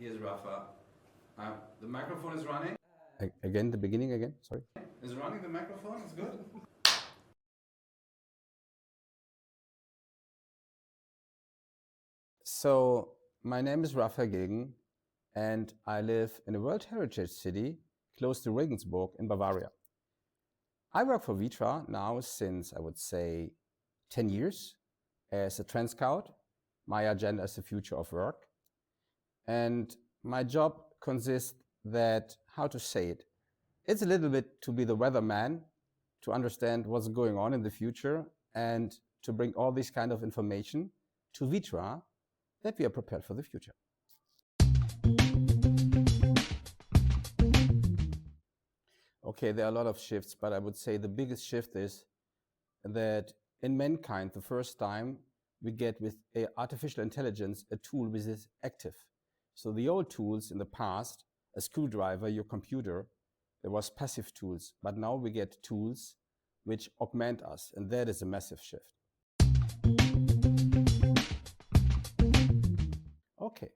Here's Rafa. The microphone is running. Again, the beginning again, sorry. Is running the microphone? It's good. So, my name is Raphael Gielgen, and I live in a World Heritage City close to Regensburg in Bavaria. I work for Vitra now since, I would say, 10 years as a trend scout. My agenda is the future of work. And my job consists that, how to say it, it's a little bit to be the weatherman, to understand what's going on in the future and to bring all this kind of information to Vitra that we are prepared for the future. Okay, there are a lot of shifts, but I would say the biggest shift is that in mankind, the first time we get with artificial intelligence a tool which is active. So the old tools in the past, a screwdriver, your computer, there was passive tools, but now we get tools which augment us, and that is a massive shift. Okay,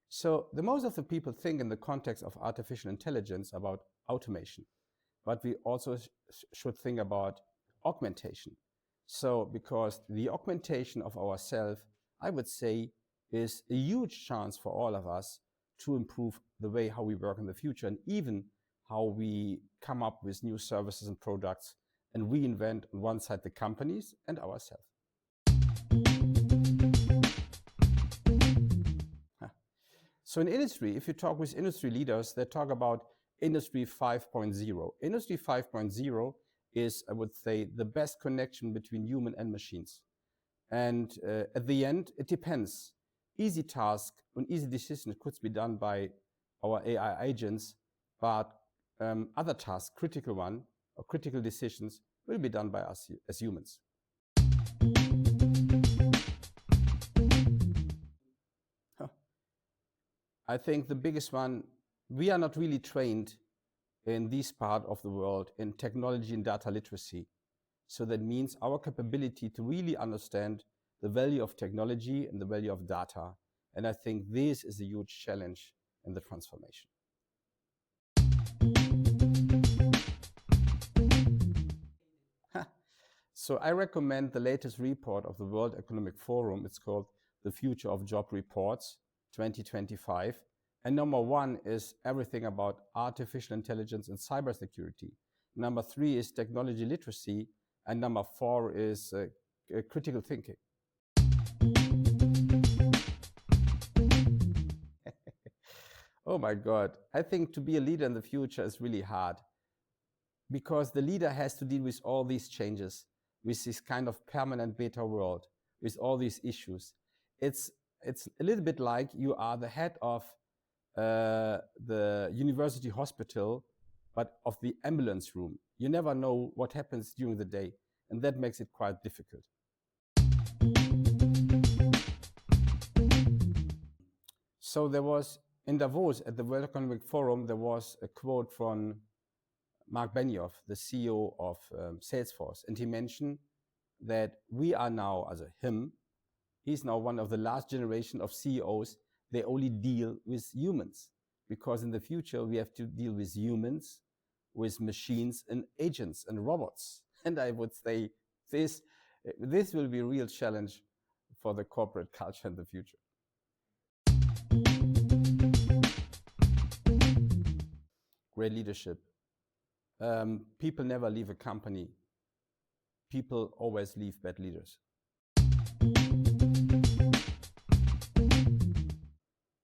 so the most of the people think in the context of artificial intelligence about automation, but we also should think about augmentation. So because the augmentation of ourselves, I would say, is a huge chance for all of us to improve the way how we work in the future and even how we come up with new services and products and reinvent on one side the companies and ourselves. So in industry, if you talk with industry leaders, they talk about Industry 5.0. Industry 5.0 is, I would say, the best connection between human and machines. And at the end, it depends. Easy task and easy decisions could be done by our AI agents, but other tasks, critical one or critical decisions, will be done by us as humans. I think the biggest one, we are not really trained in this part of the world in technology and data literacy. So that means our capability to really understand the value of technology and the value of data. And I think this is a huge challenge in the transformation. So I recommend the latest report of the World Economic Forum. It's called The Future of Job Reports 2025. And number 1 is everything about artificial intelligence and cybersecurity. Number 3 is technology literacy. And number 4 is critical thinking. Oh my God. I think to be a leader in the future is really hard because the leader has to deal with all these changes, with this kind of permanent beta world, with all these issues. It's a little bit like you are the head of the university hospital, but of the ambulance room. You never know what happens during the day, and that makes it quite difficult. So there was, in Davos at the World Economic Forum, there was a quote from Mark Benioff, the CEO of Salesforce, and he mentioned that we are now, as he's now one of the last generation of CEOs, they only deal with humans, because in the future we have to deal with humans, with machines and agents and robots. And I would say this will be a real challenge for the corporate culture in the future. Great leadership. People never leave a company. People always leave bad leaders.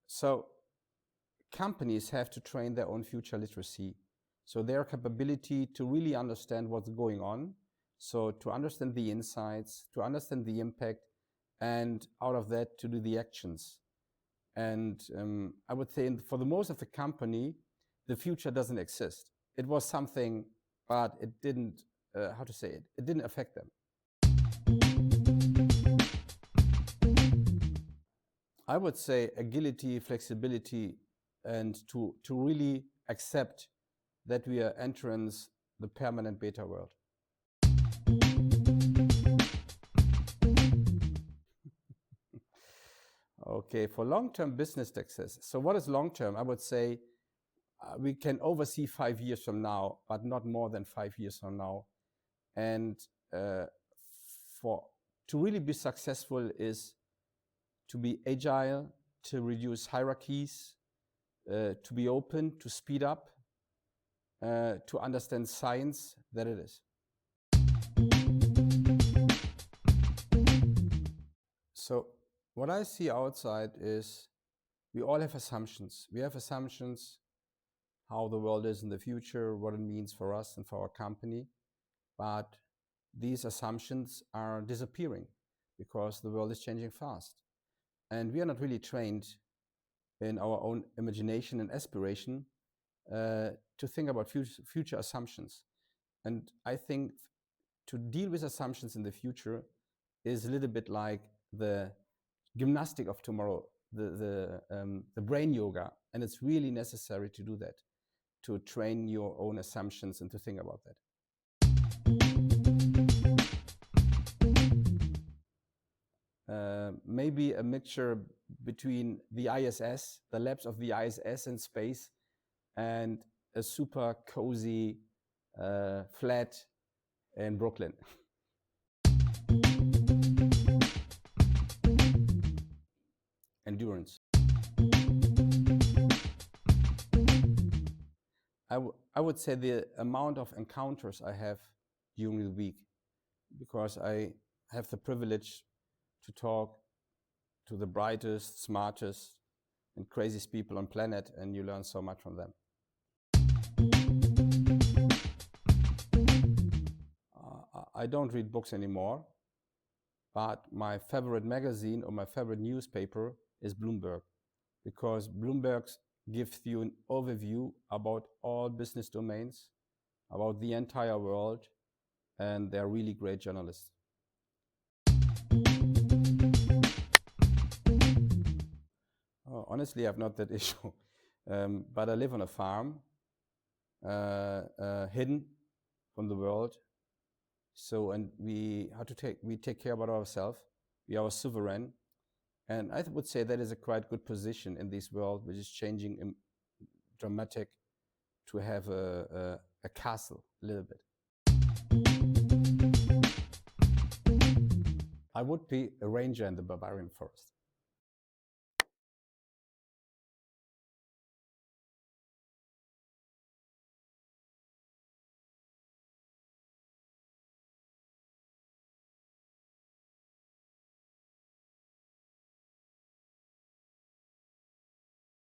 So companies have to train their own future literacy. So their capability to really understand what's going on. So to understand the insights, to understand the impact, and out of that to do the actions. And I would say for the most of the company, the future doesn't exist. It was something, but it didn't, it didn't affect them. I would say agility, flexibility, and to really accept that we are entering the permanent beta world. Okay, for long-term business success. So what is long-term? I would say we can oversee 5 years from now, but not more than 5 years from now. And to really be successful is to be agile, to reduce hierarchies, to be open, to speed up, to understand science that it is. So what I see outside is we all have assumptions. We have assumptions how the world is in the future, what it means for us and for our company. But these assumptions are disappearing because the world is changing fast. And we are not really trained in our own imagination and aspiration to think about future assumptions. And I think to deal with assumptions in the future is a little bit like the gymnastic of tomorrow, the brain yoga. And it's really necessary to do that, to train your own assumptions and to think about that. Maybe a mixture between the ISS, the labs of the ISS in space, and a super cozy flat in Brooklyn. Endurance. I would say the amount of encounters I have during the week, because I have the privilege to talk to the brightest, smartest, and craziest people on planet, and you learn so much from them. I don't read books anymore, but my favorite magazine or my favorite newspaper is Bloomberg, because Bloomberg gives you an overview about all business domains, about the entire world, and they're really great journalists. Oh, honestly, I have not that issue, but I live on a farm, hidden from the world. So, and we take care about ourselves. We are sovereign, and I would say that is a quite good position in this world, which is changing dramatic, to have a castle a little bit. I would be a ranger in the Bavarian forest.